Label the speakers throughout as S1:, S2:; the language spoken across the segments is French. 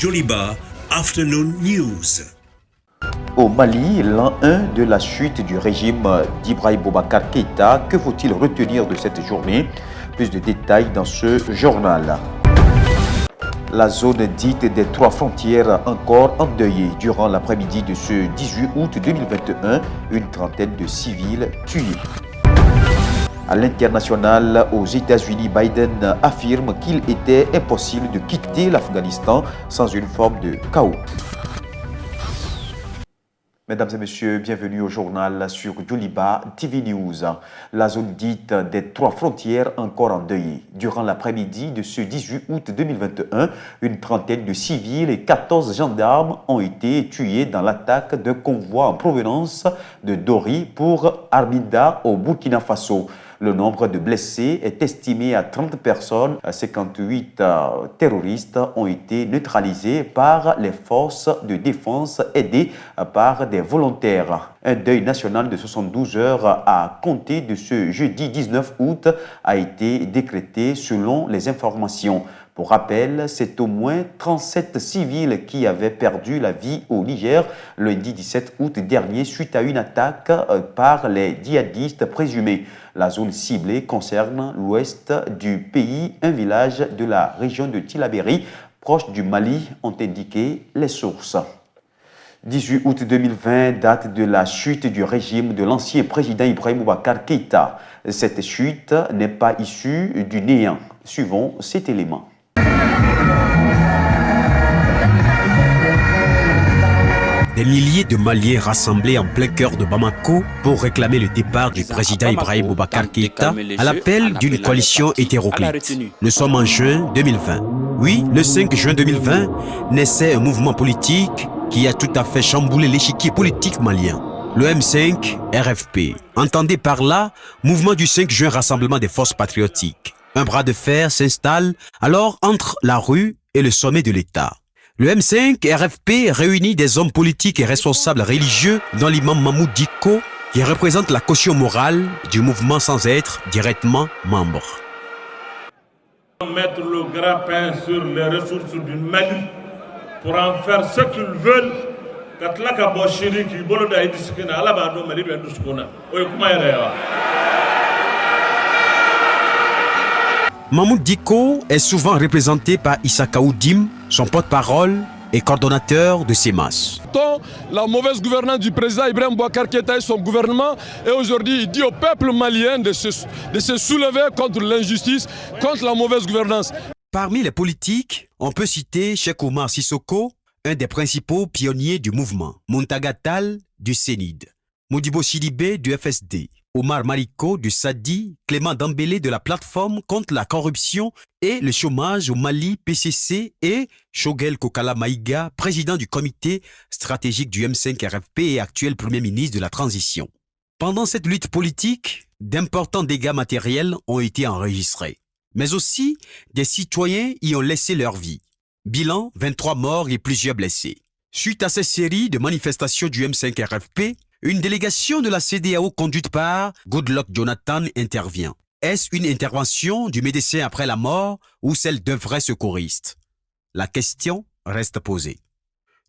S1: Joliba Afternoon News.
S2: Au Mali, l'an 1 de la chute du régime d'Ibrahim Boubacar Keïta, que faut-il retenir de cette journée? Plus de détails dans ce journal. La zone dite des trois frontières encore endeuillée. Durant l'après-midi de ce 18 août 2021, une trentaine de civils tués. À l'international, aux États-Unis, Biden affirme qu'il était impossible de quitter l'Afghanistan sans une forme de chaos. Mesdames et messieurs, bienvenue au journal sur Joliba TV News. La zone dite des trois frontières encore endeuillée. Durant l'après-midi de ce 18 août 2021, une trentaine de civils et 14 gendarmes ont été tués dans l'attaque d'un convoi en provenance de Dori pour Arminda au Burkina Faso. Le nombre de blessés est estimé à 30 personnes. 58 terroristes ont été neutralisés par les forces de défense aidées par des volontaires. Un deuil national de 72 heures à compter de ce jeudi 19 août a été décrété selon les informations. Pour rappel, c'est au moins 37 civils qui avaient perdu la vie au Niger lundi 17 août dernier suite à une attaque par les djihadistes présumés. La zone ciblée concerne l'ouest du pays, un village de la région de Tillabéri, proche du Mali, ont indiqué les sources. 18 août 2020, date de la chute du régime de l'ancien président Ibrahim Boubacar Keïta. Cette chute n'est pas issue du néant. Suivons cet élément.
S3: Des milliers de Maliens rassemblés en plein cœur de Bamako pour réclamer le départ du président Ibrahim Boubacar Keïta à l'appel d'une coalition hétéroclite. Nous sommes en juin 2020. Oui, le 5 juin 2020 naissait un mouvement politique qui a tout à fait chamboulé l'échiquier politique malien. Le M5 RFP. Entendez par là, mouvement du 5 juin Rassemblement des forces patriotiques. Un bras de fer s'installe alors entre la rue et le sommet de l'État. Le M5 RFP réunit des hommes politiques et responsables religieux dont l'imam Mahmoud Dicko qui représente la caution morale du mouvement sans être directement membre.
S4: Mettre le grappin sur les ressources du Mali pour en faire ce qu'ils veulent.
S3: Mahmoud Dicko est souvent représenté par Issa Kaoudim, son porte-parole et coordonnateur de ces masses.
S5: La mauvaise gouvernance du président Ibrahim Boubacar Keïta et son gouvernement, et aujourd'hui il dit au peuple malien de se soulever contre l'injustice, contre la mauvaise gouvernance.
S3: Parmi les politiques, on peut citer Cheikh Oumar Sissoko, un des principaux pionniers du mouvement, Muntaga Tall du CENID, Modibo Sidibé du FSD, Omar Mariko du SADI, Clément Dambélé de la plateforme contre la corruption et le chômage au Mali PCC et Shogel Kokala Maïga, président du comité stratégique du M5 RFP et actuel premier ministre de la transition. Pendant cette lutte politique, d'importants dégâts matériels ont été enregistrés, mais aussi des citoyens y ont laissé leur vie. Bilan, 23 morts et plusieurs blessés. Suite à cette série de manifestations du M5 RFP, une délégation de la CEDEAO conduite par Goodluck Jonathan intervient. Est-ce une intervention du médecin après la mort ou celle d'un vrai secouriste? La question reste posée.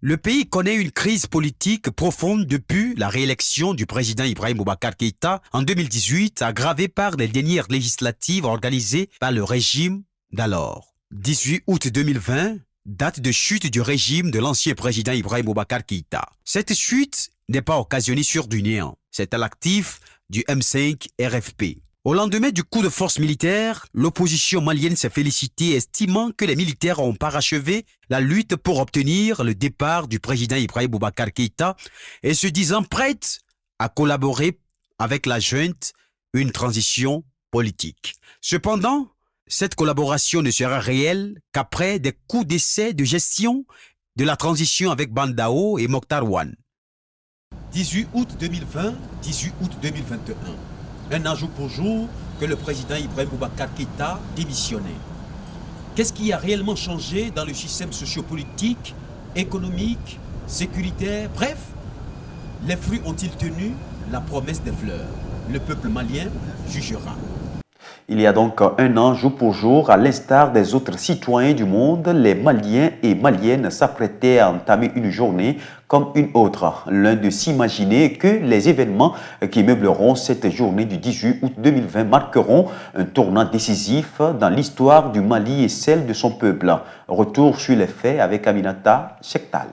S3: Le pays connaît une crise politique profonde depuis la réélection du président Ibrahim Boubacar Keïta en 2018, aggravée par les dernières législatives organisées par le régime d'alors. 18 août 2020, date de chute du régime de l'ancien président Ibrahim Boubacar Keïta. Cette chute n'est pas occasionnée sur du néant. C'est à l'actif du M5 RFP. Au lendemain du coup de force militaire, l'opposition malienne s'est félicitée, estimant que les militaires ont parachevé la lutte pour obtenir le départ du président Ibrahim Boubacar Keïta et se disant prête à collaborer avec la junte une transition politique. Cependant, cette collaboration ne sera réelle qu'après des coups d'essai de gestion de la transition avec Bandao et Mokhtar Wan. 18 août 2020, 18 août 2021. Un an jour pour jour que le président Ibrahim Boubacar Keïta démissionnait. Qu'est-ce qui a réellement changé dans le système sociopolitique, économique, sécuritaire? Bref, les fruits ont-ils tenu la promesse des fleurs? Le peuple malien jugera.
S2: Il y a donc un an, jour pour jour, à l'instar des autres citoyens du monde, les Maliens et Maliennes s'apprêtaient à entamer une journée comme une autre. L'un de s'imaginer que les événements qui meubleront cette journée du 18 août 2020 marqueront un tournant décisif dans l'histoire du Mali et celle de son peuple. Retour sur les faits avec Aminata Chektal.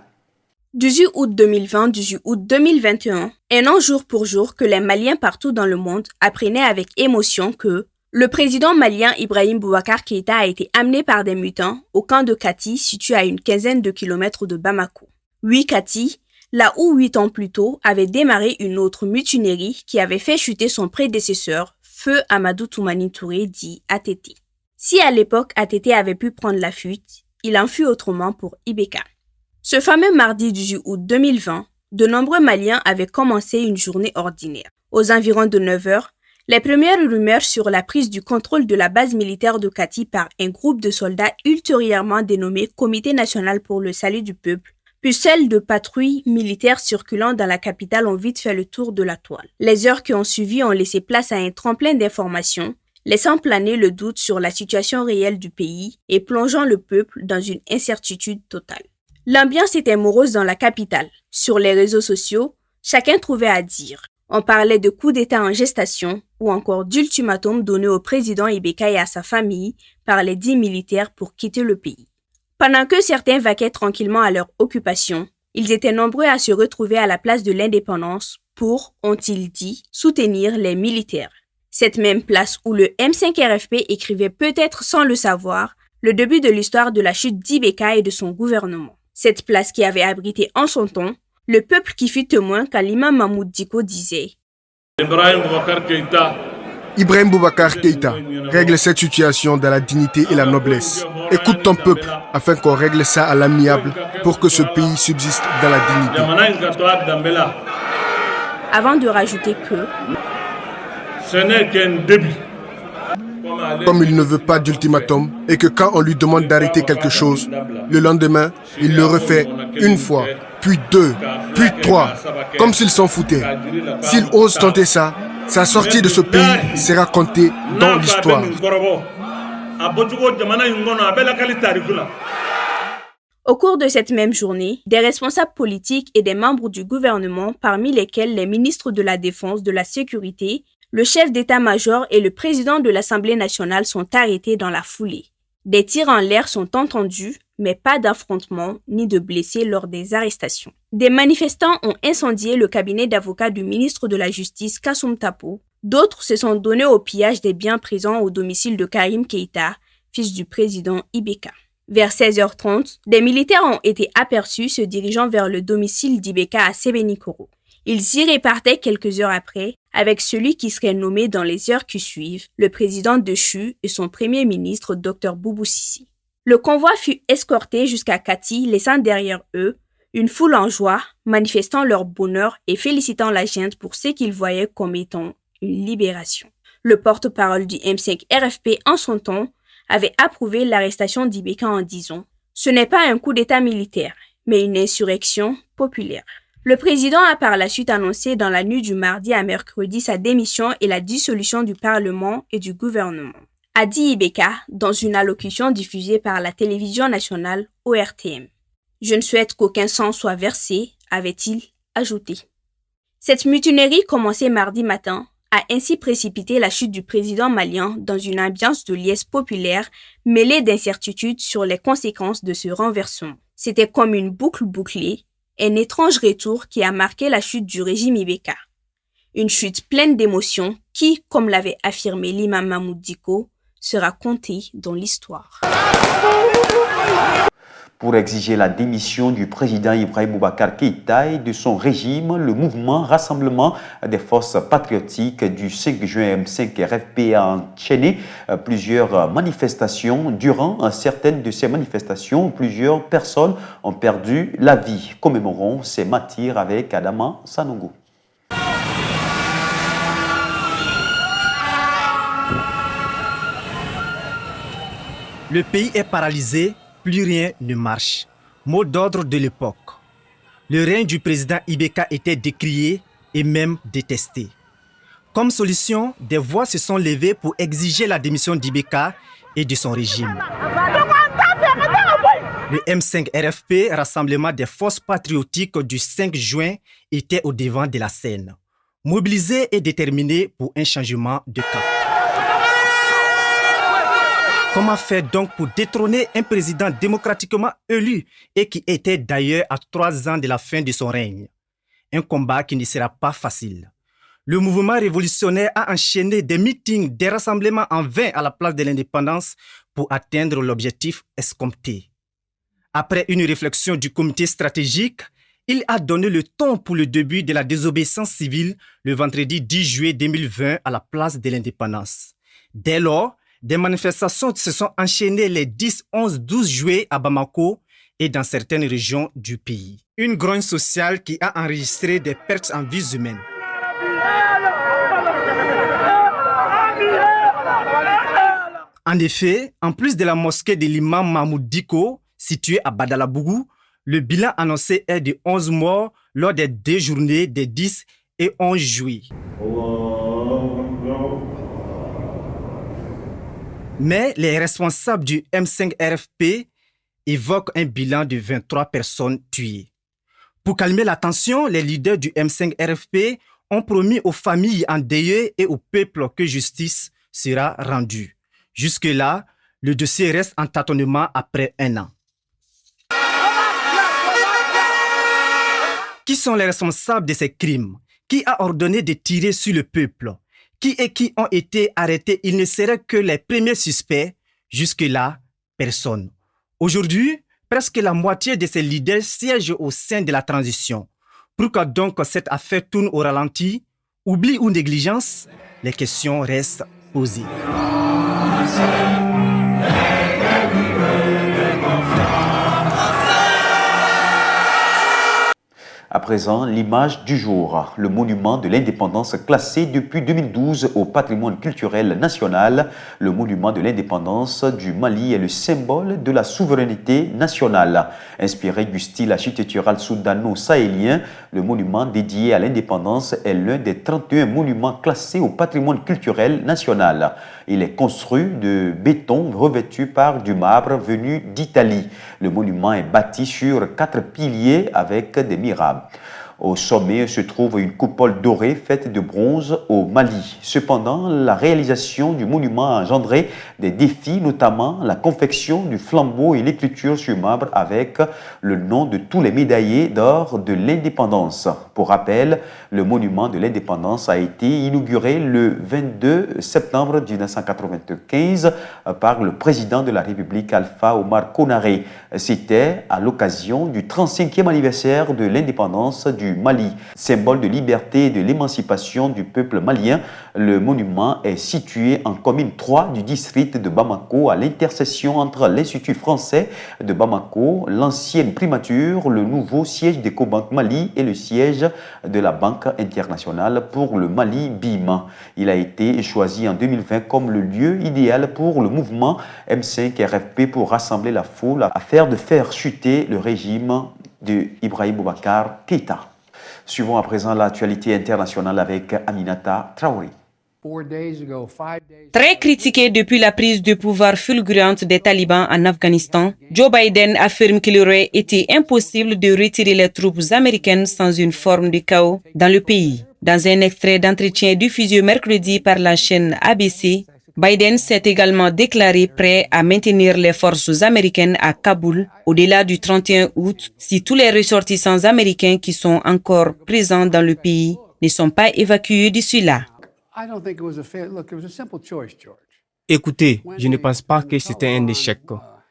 S6: 18 août 2020, 18 août 2021, un an jour pour jour que les Maliens partout dans le monde apprenaient avec émotion que le président malien Ibrahim Boubacar Keïta a été amené par des mutins au camp de Kati, situé à une quinzaine de kilomètres de Bamako. Oui, Kati, là où 8 ans plus tôt avait démarré une autre mutinerie qui avait fait chuter son prédécesseur, Feu Amadou Toumani Touré, dit ATT. Si à l'époque ATT avait pu prendre la fuite, il en fut autrement pour Ibeka. Ce fameux mardi 18 août 2020, de nombreux Maliens avaient commencé une journée ordinaire. Aux environs de 9 heures, les premières rumeurs sur la prise du contrôle de la base militaire de Kati par un groupe de soldats ultérieurement dénommé Comité national pour le salut du peuple, puis celles de patrouilles militaires circulant dans la capitale ont vite fait le tour de la toile. Les heures qui ont suivi ont laissé place à un tremplin d'informations, laissant planer le doute sur la situation réelle du pays et plongeant le peuple dans une incertitude totale. L'ambiance était morose dans la capitale. Sur les réseaux sociaux, chacun trouvait à dire. On parlait de coup d'État en gestation ou encore d'ultimatum donné au président Ibeka et à sa famille par les 10 militaires pour quitter le pays. Pendant que certains vaquaient tranquillement à leur occupation, ils étaient nombreux à se retrouver à la place de l'indépendance pour, ont-ils dit, soutenir les militaires. Cette même place où le M5 RFP écrivait peut-être sans le savoir le début de l'histoire de la chute d'Ibeka et de son gouvernement. Cette place qui avait abrité en son temps le peuple qui fut témoin quand l'imam Mahmoud Diko disait
S7: Ibrahim Boubacar Keïta règle cette situation dans la dignité et la noblesse. Écoute ton peuple afin qu'on règle ça à l'amiable pour que ce pays subsiste dans la dignité.
S6: Avant de rajouter que
S4: ce n'est qu'un début.
S7: Comme il ne veut pas d'ultimatum et que quand on lui demande d'arrêter quelque chose, le lendemain, il le refait une fois, puis 2, puis 3, comme s'il s'en foutait. S'il ose tenter ça, sa sortie de ce pays sera comptée dans l'histoire.
S6: Au cours de cette même journée, des responsables politiques et des membres du gouvernement, parmi lesquels les ministres de la Défense, de la Sécurité, le chef d'état-major et le président de l'Assemblée nationale sont arrêtés dans la foulée. Des tirs en l'air sont entendus, mais pas d'affrontements ni de blessés lors des arrestations. Des manifestants ont incendié le cabinet d'avocats du ministre de la Justice, Kassoum Tapo. D'autres se sont donnés au pillage des biens présents au domicile de Karim Keïta, fils du président Ibeka. Vers 16h30, des militaires ont été aperçus se dirigeant vers le domicile d'Ibeka à Sébenikoro. Ils y repartaient quelques heures après, avec celui qui serait nommé dans les heures qui suivent, le président de CHU et son premier ministre, Dr Boubou Sissi. Le convoi fut escorté jusqu'à Kati, laissant derrière eux une foule en joie, manifestant leur bonheur et félicitant la junte pour ce qu'ils voyaient comme étant une libération. Le porte-parole du M5 RFP en son temps avait approuvé l'arrestation d'Ibeka en disant « Ce n'est pas un coup d'État militaire, mais une insurrection populaire ». Le président a par la suite annoncé dans la nuit du mardi à mercredi sa démission et la dissolution du Parlement et du gouvernement. A dit Ibeka dans une allocution diffusée par la télévision nationale ORTM. « Je ne souhaite qu'aucun sang soit versé », avait-il ajouté. Cette mutinerie commencée mardi matin a ainsi précipité la chute du président malien dans une ambiance de liesse populaire mêlée d'incertitudes sur les conséquences de ce renversement. C'était comme une boucle bouclée, un étrange retour qui a marqué la chute du régime Ibeka. Une chute pleine d'émotions qui, comme l'avait affirmé l'imam Mahmoud Diko, sera comptée dans l'histoire.
S2: Pour exiger la démission du président Ibrahim Boubacar Keïta et de son régime, le mouvement Rassemblement des forces patriotiques du 5 juin M5 RFP a enchaîné plusieurs manifestations. Durant certaines de ces manifestations, plusieurs personnes ont perdu la vie. Commémorons ces martyrs avec Adama Sanongo.
S8: Le pays est paralysé. Plus rien ne marche. Mot d'ordre de l'époque. Le règne du président Ibeka était décrié et même détesté. Comme solution, des voix se sont levées pour exiger la démission d'Ibeka et de son régime. Le M5 RFP, Rassemblement des forces patriotiques du 5 juin, était au devant de la scène, mobilisé et déterminé pour un changement de cap. Comment faire donc pour détrôner un président démocratiquement élu et qui était d'ailleurs à 3 ans de la fin de son règne? Un combat qui ne sera pas facile. Le mouvement révolutionnaire a enchaîné des meetings, des rassemblements en vain à la place de l'indépendance pour atteindre l'objectif escompté. Après une réflexion du comité stratégique, il a donné le ton pour le début de la désobéissance civile le vendredi 10 juillet 2020 à la place de l'indépendance. Dès lors, des manifestations se sont enchaînées les 10, 11, 12 juillet à Bamako et dans certaines régions du pays. Une grogne sociale qui a enregistré des pertes en vies humaines. En effet, en plus de la mosquée de l'imam Mahmoud Diko, située à Badalabougou, le bilan annoncé est de 11 morts lors des 2 journées des 10 et 11 juillet. Mais les responsables du M5 RFP évoquent un bilan de 23 personnes tuées. Pour calmer la tension, les leaders du M5 RFP ont promis aux familles endeuillées et au peuple que justice sera rendue. Jusque-là, le dossier reste en tâtonnement après 1 an. Qui sont les responsables de ces crimes? Qui a ordonné de tirer sur le peuple? Qui ont été arrêtés? Ils ne seraient que les premiers suspects. Jusque-là, personne. Aujourd'hui, presque la moitié de ces leaders siègent au sein de la transition. Pourquoi donc cette affaire tourne au ralenti? Oubli ou négligence? Les questions restent posées.
S2: À présent, l'image du jour. Le monument de l'indépendance classé depuis 2012 au patrimoine culturel national. Le monument de l'indépendance du Mali est le symbole de la souveraineté nationale. Inspiré du style architectural soudano-sahélien, le monument dédié à l'indépendance est l'un des 31 monuments classés au patrimoine culturel national. Il est construit de béton revêtu par du marbre venu d'Italie. Le monument est bâti sur 4 piliers avec des mihrables. Au sommet se trouve une coupole dorée faite de bronze au Mali. Cependant, la réalisation du monument a engendré des défis, notamment la confection du flambeau et l'écriture sur marbre avec le nom de tous les médaillés d'or de l'indépendance. Pour rappel, le monument de l'indépendance a été inauguré le 22 septembre 1995 par le président de la République Alpha Omar Konaré. C'était à l'occasion du 35e anniversaire de l'indépendance du Mali. Symbole de liberté et de l'émancipation du peuple malien, le monument est situé en commune 3 du district de Bamako, à l'intersection entre l'Institut français de Bamako, l'ancienne primature, le nouveau siège d'Ecobank Mali et le siège de la Banque internationale pour le Mali BIM. Il a été choisi en 2020 comme le lieu idéal pour le mouvement M5 RFP pour rassembler la foule afin de faire chuter le régime de Ibrahim Boubacar Keïta. Suivons à présent l'actualité internationale avec Aminata Traoré.
S9: Très critiqué depuis la prise de pouvoir fulgurante des talibans en Afghanistan, Joe Biden affirme qu'il aurait été impossible de retirer les troupes américaines sans une forme de chaos dans le pays. Dans un extrait d'entretien diffusé mercredi par la chaîne ABC, Biden s'est également déclaré prêt à maintenir les forces américaines à Kaboul au-delà du 31 août si tous les ressortissants américains qui sont encore présents dans le pays ne sont pas évacués d'ici là.
S10: Écoutez, je ne pense pas que c'était un échec.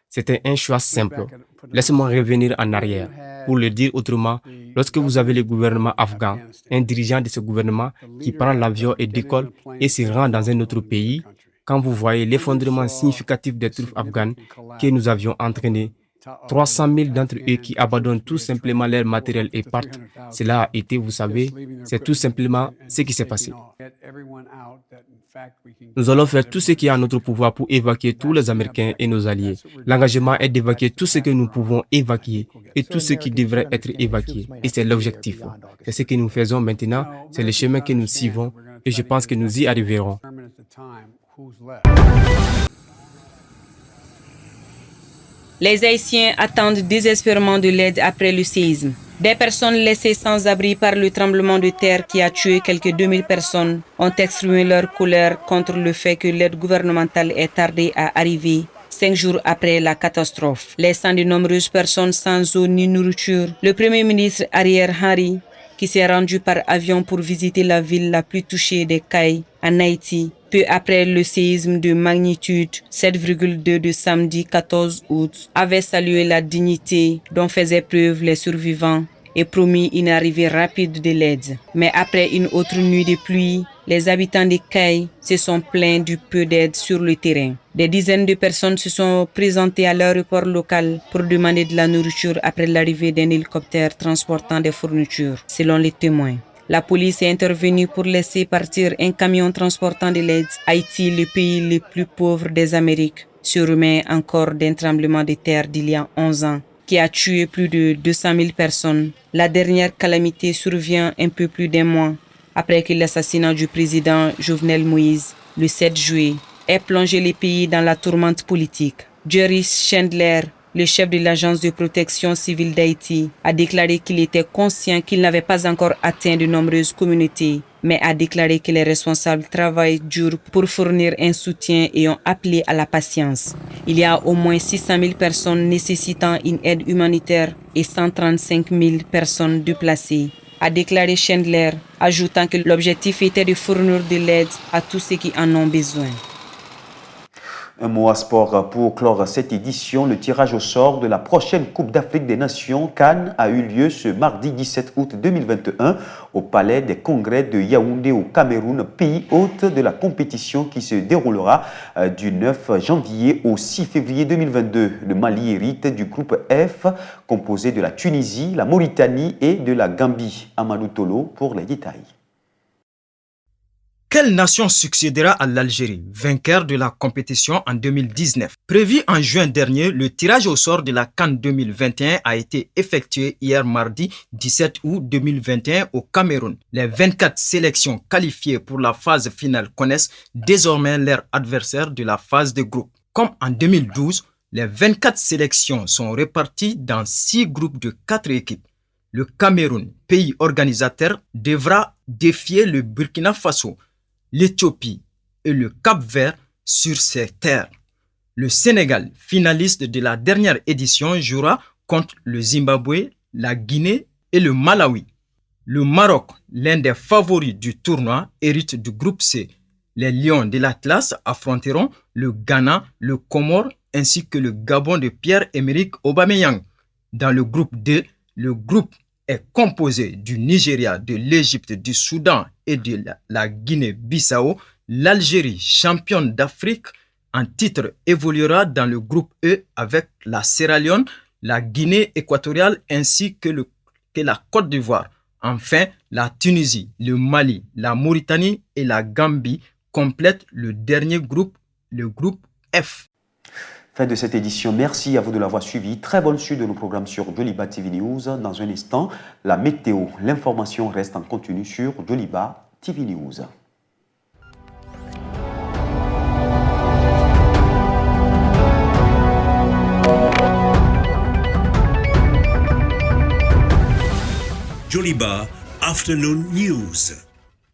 S10: C'était un choix simple. Laissez-moi revenir en arrière. Pour le dire autrement, lorsque vous avez le gouvernement afghan, un dirigeant de ce gouvernement qui prend l'avion et décolle et se rend dans un autre pays, quand vous voyez l'effondrement significatif des troupes afghanes que nous avions entraînées, 300 000 d'entre eux qui abandonnent tout simplement leur matériel et partent, cela a été, vous savez, c'est tout simplement ce qui s'est passé. Nous allons faire tout ce qui est en notre pouvoir pour évacuer tous les Américains et nos alliés. L'engagement est d'évacuer tout ce que nous pouvons évacuer et tout ce qui devrait être évacué. Et c'est l'objectif. C'est ce que nous faisons maintenant, c'est le chemin que nous suivons et je pense que nous y arriverons.
S9: Les Haïtiens attendent désespérément de l'aide après le séisme. Des personnes laissées sans abri par le tremblement de terre qui a tué quelques 2000 personnes ont exprimé leur colère contre le fait que l'aide gouvernementale ait tardé à arriver 5 jours après la catastrophe, laissant de nombreuses personnes sans eau ni nourriture. Le Premier ministre Ariel Henry, qui s'est rendu par avion pour visiter la ville la plus touchée des Cayes, en Haïti, peu après le séisme de magnitude 7,2 de samedi 14 août, avait salué la dignité dont faisaient preuve les survivants et promis une arrivée rapide de l'aide. Mais après une autre nuit de pluie, les habitants des Cayes se sont plaints du peu d'aide sur le terrain. Des dizaines de personnes se sont présentées à l'aéroport local pour demander de la nourriture après l'arrivée d'un hélicoptère transportant des fournitures, selon les témoins. La police est intervenue pour laisser partir un camion transportant de l'aide. Haïti, le pays le plus pauvre des Amériques, se remet encore d'un tremblement de terre d'il y a 11 ans qui a tué plus de 200 000 personnes. La dernière calamité survient un peu plus d'un mois après que l'assassinat du président Jovenel Moïse, le 7 juillet, ait plongé le pays dans la tourmente politique. Jerry Chandler, le chef de l'Agence de protection civile d'Haïti, a déclaré qu'il était conscient qu'il n'avait pas encore atteint de nombreuses communautés, mais a déclaré que les responsables travaillent dur pour fournir un soutien et ont appelé à la patience. Il y a au moins 600 000 personnes nécessitant une aide humanitaire et 135 000 personnes déplacées, a déclaré Chandler, ajoutant que l'objectif était de fournir de l'aide à tous ceux qui en ont besoin.
S2: Un mot à sport pour clore cette édition. Le tirage au sort de la prochaine Coupe d'Afrique des Nations CAN a eu lieu ce mardi 17 août 2021 au Palais des Congrès de Yaoundé au Cameroun, pays hôte de la compétition qui se déroulera du 9 janvier au 6 février 2022. Le Mali hérite du groupe F composé de la Tunisie, la Mauritanie et de la Gambie. Amadou Tolo pour les détails.
S8: Quelle nation succédera à l'Algérie, vainqueur de la compétition en 2019? Prévu en juin dernier, le tirage au sort de la CAN 2021 a été effectué hier mardi 17 août 2021 au Cameroun. Les 24 sélections qualifiées pour la phase finale connaissent désormais leur adversaire de la phase de groupe. Comme en 2012, les 24 sélections sont réparties dans 6 groupes de 4 équipes. Le Cameroun, pays organisateur, devra défier le Burkina Faso, l'Éthiopie et le Cap-Vert sur ses terres. Le Sénégal, finaliste de la dernière édition, jouera contre le Zimbabwe, la Guinée et le Malawi. Le Maroc, l'un des favoris du tournoi, hérite du groupe C. Les Lions de l'Atlas affronteront le Ghana, le Comore ainsi que le Gabon de Pierre-Emerick Aubameyang. Dans le groupe D, le groupe est composé du Nigeria, de l'Égypte, du Soudan et de la Guinée-Bissau. L'Algérie, championne d'Afrique en titre, évoluera dans le groupe E avec la Sierra Leone, la Guinée équatoriale ainsi que la Côte d'Ivoire. Enfin, la Tunisie, le Mali, la Mauritanie et la Gambie complètent le dernier groupe, le groupe F.
S2: Fin de cette édition. Merci à vous de l'avoir suivi. Très bonne suite de nos programmes sur Joliba TV News. Dans un instant, la météo. L'information reste en continu sur Joliba TV News.
S1: Joliba Afternoon News.